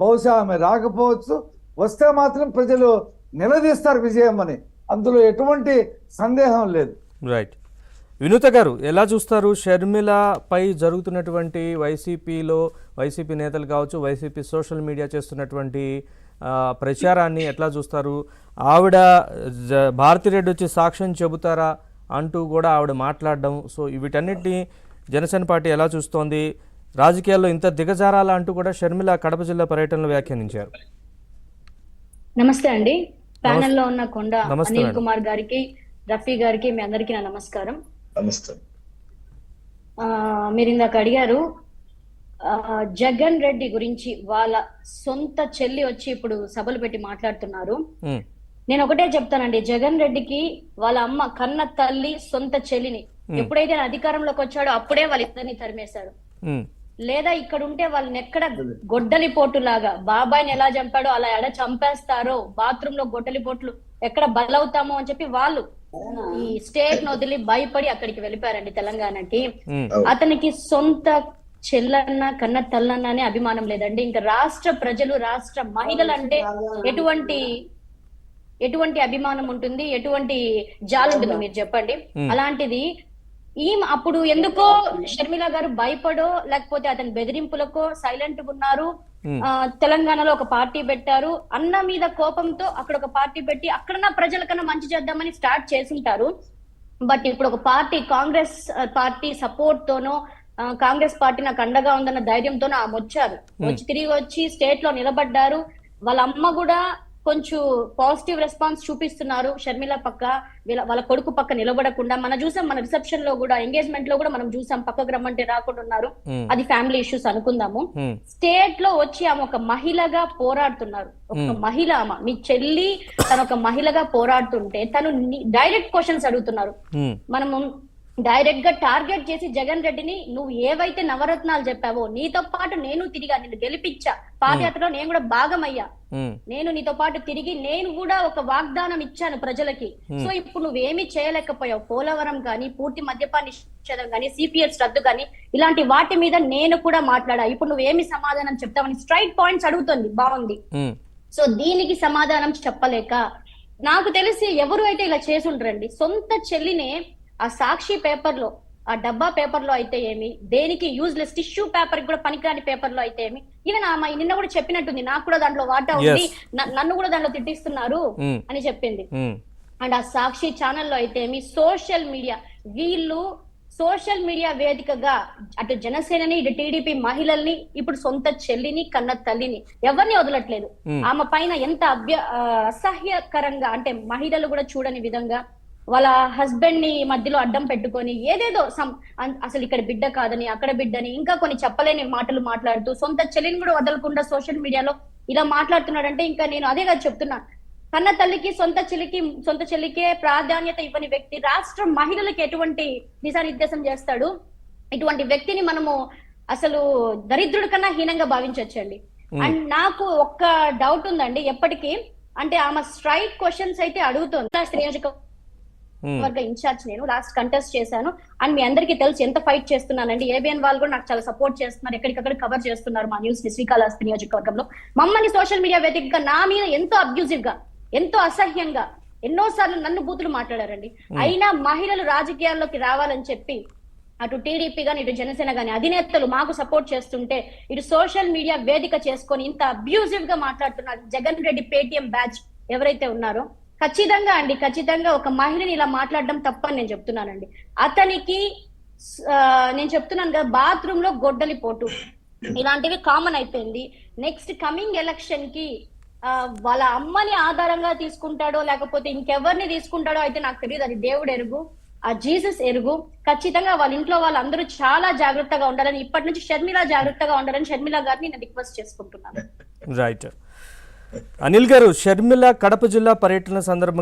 బహుశా ఆమె రాకపోవచ్చు, వస్తే మాత్రం ప్రజలు నిలదీస్తారు విజయం అని, అందులో ఎటువంటి సందేహం లేదు. రైట్. వినూత గారు ఎలా చూస్తారు షర్మిలపై జరుగుతున్నటువంటి వైసీపీ నేతలు కావచ్చు, వైసీపీ సోషల్ మీడియా చేస్తున్నటువంటి ప్రచారాన్ని ఎట్లా చూస్తారు? ఆవిడ భారతిరెడ్డి వచ్చి సాక్ష్యం చెబుతారా అంటూ కూడా ఆవిడ మాట్లాడడం, సో వీటన్నిటిని జనసేన పార్టీ ఎలా చూస్తోంది? రాజకీయాల్లో ఇంత దిగజారాలా అంటూ కూడా షర్మిల కడప జిల్లా పర్యటనలో వ్యాఖ్యానించారు. నమస్తే అండి. ప్యానెల్లో ఉన్న కొండ అనిల్ కుమార్ గారికి, రఫీ గారికి, మీ అందరికీ నా నమస్కారం. నమస్తే. మీరు ఇందాక అడిగారు జగన్ రెడ్డి గురించి, వాళ్ళ సొంత చెల్లి వచ్చి ఇప్పుడు సభలు పెట్టి మాట్లాడుతున్నారు. నేను ఒకటే చెప్తానండి, జగన్ రెడ్డికి వాళ్ళ అమ్మ కన్న తల్లి సొంత చెల్లిని ఎప్పుడైతే అధికారంలోకి వచ్చాడో అప్పుడే వాళ్ళిద్దరిని తరిమేశాడు. లేదా ఇక్కడ ఉంటే వాళ్ళని ఎక్కడ గొడ్డలి పోటు లాగా బాబాయిని ఎలా చంపాడో అలా ఎడ చంపేస్తారో, బాత్రూమ్ లో గొడ్డలి పోట్లు ఎక్కడ బలవుతామో అని చెప్పి వాళ్ళు ఈ స్టేట్ ను వదిలి భయపడి అక్కడికి వెళ్ళిపోయారండి తెలంగాణకి. అతనికి సొంత చెల్లన్న కన్న తల్లన్న అనే అభిమానం లేదండి. ఇంకా రాష్ట్ర ప్రజలు, రాష్ట్ర మహిళలు అంటే ఎటువంటి అభిమానం ఉంటుంది, ఎటువంటి జాలు ఉంటుంది మీరు చెప్పండి. అలాంటిది అప్పుడు ఎందుకో షర్మిల గారు భయపడో లేకపోతే అతని బెదిరింపులకో సైలెంట్ గా ఉన్నారు. తెలంగాణలో ఒక పార్టీ పెట్టారు, అన్న మీద కోపంతో అక్కడ ఒక పార్టీ పెట్టి అక్కడ ప్రజలకన్నా మంచి చేద్దామని స్టార్ట్ చేసింటారు. బట్ ఇప్పుడు ఒక పార్టీ, కాంగ్రెస్ పార్టీ సపోర్ట్ తోనో, కాంగ్రెస్ పార్టీ నాకు అండగా ఉందన్న ధైర్యంతోనో ఆమె వచ్చి తిరిగి వచ్చి స్టేట్ లో నిలబడ్డారు. వాళ్ళ అమ్మ కూడా కొంచెం పాజిటివ్ రెస్పాన్స్ చూపిస్తున్నారు. షర్మిల పక్క, వాళ్ళ కొడుకు పక్క నిలబడకుండా మనం చూసాం. మన రిసెప్షన్ లో కూడా, ఎంగేజ్మెంట్ లో కూడా మనం చూసాం, పక్కకు రమ్మంటే రాకుండా ఉన్నారు. అది ఫ్యామిలీ ఇష్యూస్ అనుకుందాము. స్టేట్ లో వచ్చి ఆమె ఒక మహిళగా పోరాడుతున్నారు. ఒక మహిళ, ఆమె మీ చెల్లి తను ఒక మహిళగా పోరాడుతుంటే తను డైరెక్ట్ క్వశ్చన్స్ అడుగుతున్నారు. మనము డైరెక్ట్ గా టార్గెట్ చేసి జగన్ రెడ్డిని, నువ్వు ఏవైతే నవరత్నాలు చెప్పావో నీతో పాటు నేను తిరిగా, నిన్ను గెలిపించా, పాదయాత్రలో నేను కూడా భాగమయ్యా, నేను నీతో పాటు తిరిగి నేను కూడా ఒక వాగ్దానం ఇచ్చాను ప్రజలకి. సో ఇప్పుడు నువ్వేమీ చేయలేకపోయావు. పోలవరం కానీ, పూర్తి మద్యపాన నిషేధం కానీ, సిపిఎస్ రద్దు కానీ, ఇలాంటి వాటి మీద నేను కూడా మాట్లాడా. ఇప్పుడు నువ్వేమి సమాధానం చెప్తావని స్ట్రైట్ పాయింట్స్ అడుగుతుంది. బాగుంది. సో దీనికి సమాధానం చెప్పలేక, నాకు తెలిసి ఎవరు అయితే ఇలా చేసుండ్రండి, సొంత చెల్లినే ఆ సాక్షి పేపర్ లో, ఆ డబ్బా పేపర్ లో అయితే ఏమి, దేనికి యూజ్లెస్ టిష్యూ పేపర్ కూడా పనికిరాని పేపర్ లో అయితే ఏమి, ఈవెన్ ఆమె నిన్న కూడా చెప్పినట్టుంది, నాకు కూడా దాంట్లో వాటా ఉంది, నన్ను కూడా దాంట్లో తిట్టిస్తున్నారు అని చెప్పింది. అండ్ ఆ సాక్షి ఛానల్లో అయితే ఏమి, వీళ్ళు సోషల్ మీడియా వేదికగా అటు జనసేనని, ఇటు టీడీపీ మహిళల్ని, ఇప్పుడు సొంత చెల్లిని, కన్న తల్లిని ఎవరిని వదలట్లేదు. ఆమె పైన ఎంత అసహ్యకరంగా అంటే మహిళలు కూడా చూడని విధంగా వాళ్ళ హస్బెండ్ ని మధ్యలో అడ్డం పెట్టుకొని ఏదేదో అసలు ఇక్కడ బిడ్డ కాదని, అక్కడ బిడ్డని, ఇంకా కొన్ని చెప్పలేని మాటలు మాట్లాడుతూ సొంత చెల్లిని కూడా వదలకుండా సోషల్ మీడియాలో ఇలా మాట్లాడుతున్నాడంటే, ఇంకా నేను అదేగా చెప్తున్నా, కన్న తల్లికి సొంత చెల్లికే ప్రాధాన్యత ఇవ్వని వ్యక్తి రాష్ట్ర మహిళలకి ఎటువంటి దిశానిర్దేశం చేస్తాడు? ఇటువంటి వ్యక్తిని మనము అసలు దరిద్రుడి కన్నా హీనంగా భావించవచ్చండి. అండ్ నాకు ఒక్క డౌట్ ఉందండి ఎప్పటికీ, అంటే ఆమె స్ట్రైట్ క్వశ్చన్స్ అయితే అడుగుతుంది. వర్గ ఇన్ఛార్జ్ నేను లాస్ట్ కంటెస్ట్ చేశాను. అండ్ మీ అందరికీ తెలుసు ఎంత ఫైట్ చేస్తున్నానండి. ఏబిఎన్ వాళ్ళు కూడా నాకు చాలా సపోర్ట్ చేస్తున్నారు, ఎక్కడికక్కడ కవర్ చేస్తున్నారు మా న్యూస్ ని. శ్రీకాళహస్తి నియోజకవర్గంలో మమ్మల్ని సోషల్ మీడియా వేదికగా నా మీద ఎంతో అబ్యూజివ్ గా, ఎంతో అసహ్యంగా ఎన్నోసార్లు నన్ను బూతులు మాట్లాడారండి. అయినా మహిళలు రాజకీయాల్లోకి రావాలని చెప్పి అటు టీడీపీ గాని, ఇటు జనసేన గాని అధినేతలు మాకు సపోర్ట్ చేస్తుంటే, ఇటు సోషల్ మీడియా వేదిక చేసుకొని ఇంత అబ్యూజివ్ గా మాట్లాడుతున్నారు జగన్ రెడ్డి పేటిఎం బ్యాచ్ ఎవరైతే ఉన్నారో, ఖచ్చితంగా ఒక మహిళని ఇలా మాట్లాడడం తప్పని నేను చెప్తున్నానండి. అతనికి నేను చెప్తున్నాను కదా, బాత్రూమ్ లో గొడ్డలి పోటు ఇలాంటివి కామన్ అయిపోయింది. నెక్స్ట్ కమింగ్ ఎలక్షన్ కి వాళ్ళ అమ్మని ఆధారంగా తీసుకుంటాడో లేకపోతే ఇంకెవరిని తీసుకుంటాడో అయితే నాకు తెలియదు. అది దేవుడు ఎరుగు, ఆ జీసస్ ఎరుగు. ఖచ్చితంగా వాళ్ళ ఇంట్లో వాళ్ళందరూ చాలా జాగ్రత్తగా ఉండాలని, ఇప్పటి నుంచి షర్మిల జాగ్రత్తగా ఉండాలని షర్మిల గారిని నేను రిక్వెస్ట్ చేసుకుంటున్నాను. రైట్. అనిల్ గారు, షర్మిల కడప జిల్లా పర్యటన సందర్భంగా